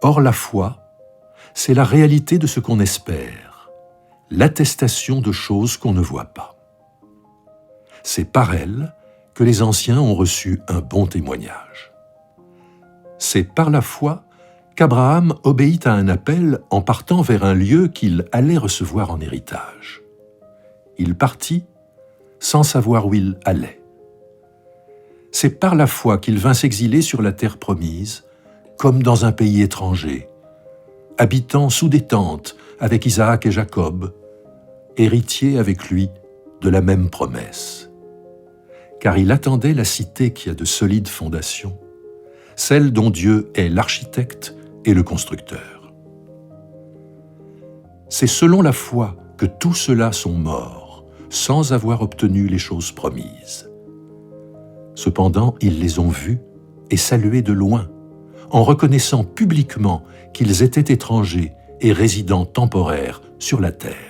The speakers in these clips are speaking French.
Or la foi, c'est la réalité de ce qu'on espère, l'attestation de choses qu'on ne voit pas. C'est par elle que les anciens ont reçu un bon témoignage. C'est par la foi qu'Abraham obéit à un appel en partant vers un lieu qu'il allait recevoir en héritage. Il partit sans savoir où il allait. C'est par la foi qu'il vint s'exiler sur la terre promise, comme dans un pays étranger, habitant sous des tentes avec Isaac et Jacob, héritier avec lui de la même promesse. Car il attendait la cité qui a de solides fondations, celle dont Dieu est l'architecte et le constructeur. C'est selon la foi que tous ceux-là sont morts, sans avoir obtenu les choses promises. Cependant, ils les ont vus et salués de loin, en reconnaissant publiquement qu'ils étaient étrangers et résidents temporaires sur la terre.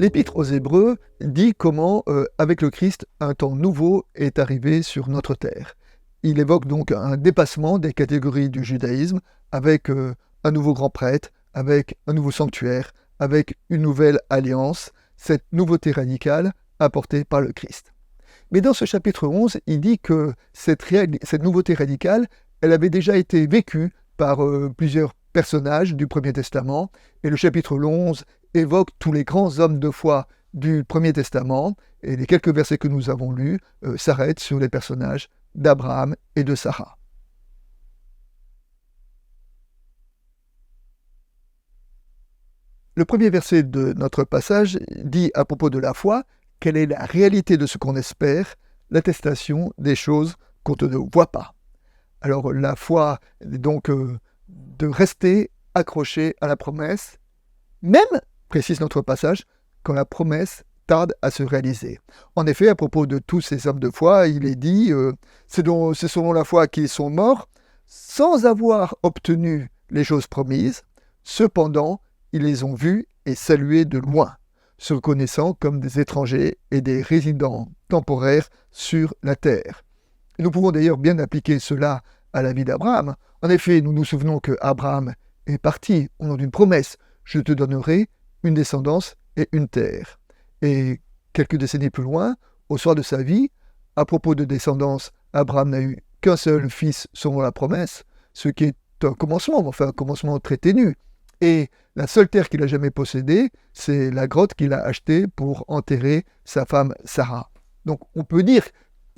L'Épître aux Hébreux dit comment, avec le Christ, un temps nouveau est arrivé sur notre terre. Il évoque donc un dépassement des catégories du judaïsme avec un nouveau grand prêtre, avec un nouveau sanctuaire, avec une nouvelle alliance, cette nouveauté radicale apportée par le Christ. Mais dans ce chapitre 11, il dit que cette nouveauté radicale, elle avait déjà été vécue par plusieurs personnages du Premier Testament, et le chapitre 11 évoque tous les grands hommes de foi du Premier Testament, et les quelques versets que nous avons lus s'arrêtent sur les personnages d'Abraham et de Sarah. Le premier verset de notre passage dit à propos de la foi quelle est la réalité de ce qu'on espère, l'attestation des choses qu'on ne voit pas. Alors la foi est donc de rester accroché à la promesse, même, précise notre passage, quand la promesse tarde à se réaliser. En effet, à propos de tous ces hommes de foi, il est dit c'est selon la foi qu'ils sont morts, sans avoir obtenu les choses promises, cependant, ils les ont vus et salués de loin, se reconnaissant comme des étrangers et des résidents temporaires sur la terre. Et nous pouvons d'ailleurs bien appliquer cela à la vie d'Abraham. En effet, nous nous souvenons que Abraham est parti au nom d'une promesse. Je te donnerai une descendance et une terre. Et quelques décennies plus loin, au soir de sa vie, à propos de descendance, Abraham n'a eu qu'un seul fils selon la promesse, ce qui est un commencement, enfin un commencement très ténu. Et la seule terre qu'il a jamais possédée, c'est la grotte qu'il a achetée pour enterrer sa femme Sarah. Donc on peut dire,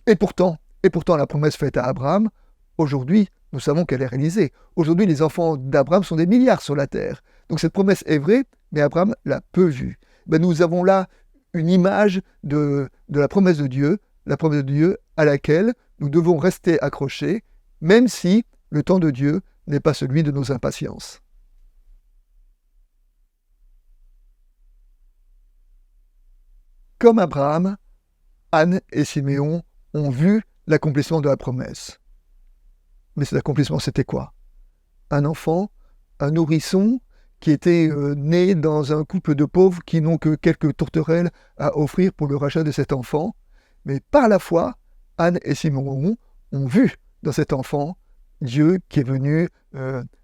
et pourtant la promesse faite à Abraham, aujourd'hui, nous savons qu'elle est réalisée. Aujourd'hui, les enfants d'Abraham sont des milliards sur la terre. Donc cette promesse est vraie, mais Abraham l'a peu vue. Nous avons là une image de la promesse de Dieu à laquelle nous devons rester accrochés, même si le temps de Dieu n'est pas celui de nos impatiences. Comme Abraham, Anne et Siméon ont vu l'accomplissement de la promesse. Mais cet accomplissement, c'était quoi? Un enfant, un nourrisson qui était né dans un couple de pauvres qui n'ont que quelques tourterelles à offrir pour le rachat de cet enfant. Mais par la foi, Anne et Siméon ont vu dans cet enfant Dieu qui est venu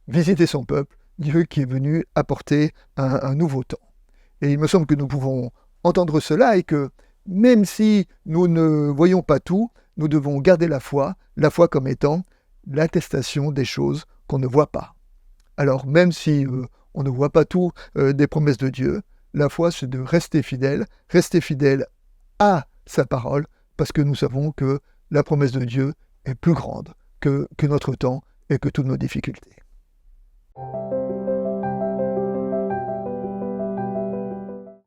visiter son peuple, Dieu qui est venu apporter un nouveau temps. Et il me semble que nous pouvons entendre cela et que même si nous ne voyons pas tout, nous devons garder la foi comme étant l'attestation des choses qu'on ne voit pas. Alors même si on ne voit pas tout des promesses de Dieu, la foi c'est de rester fidèle à sa parole, parce que nous savons que la promesse de Dieu est plus grande que notre temps et que toutes nos difficultés.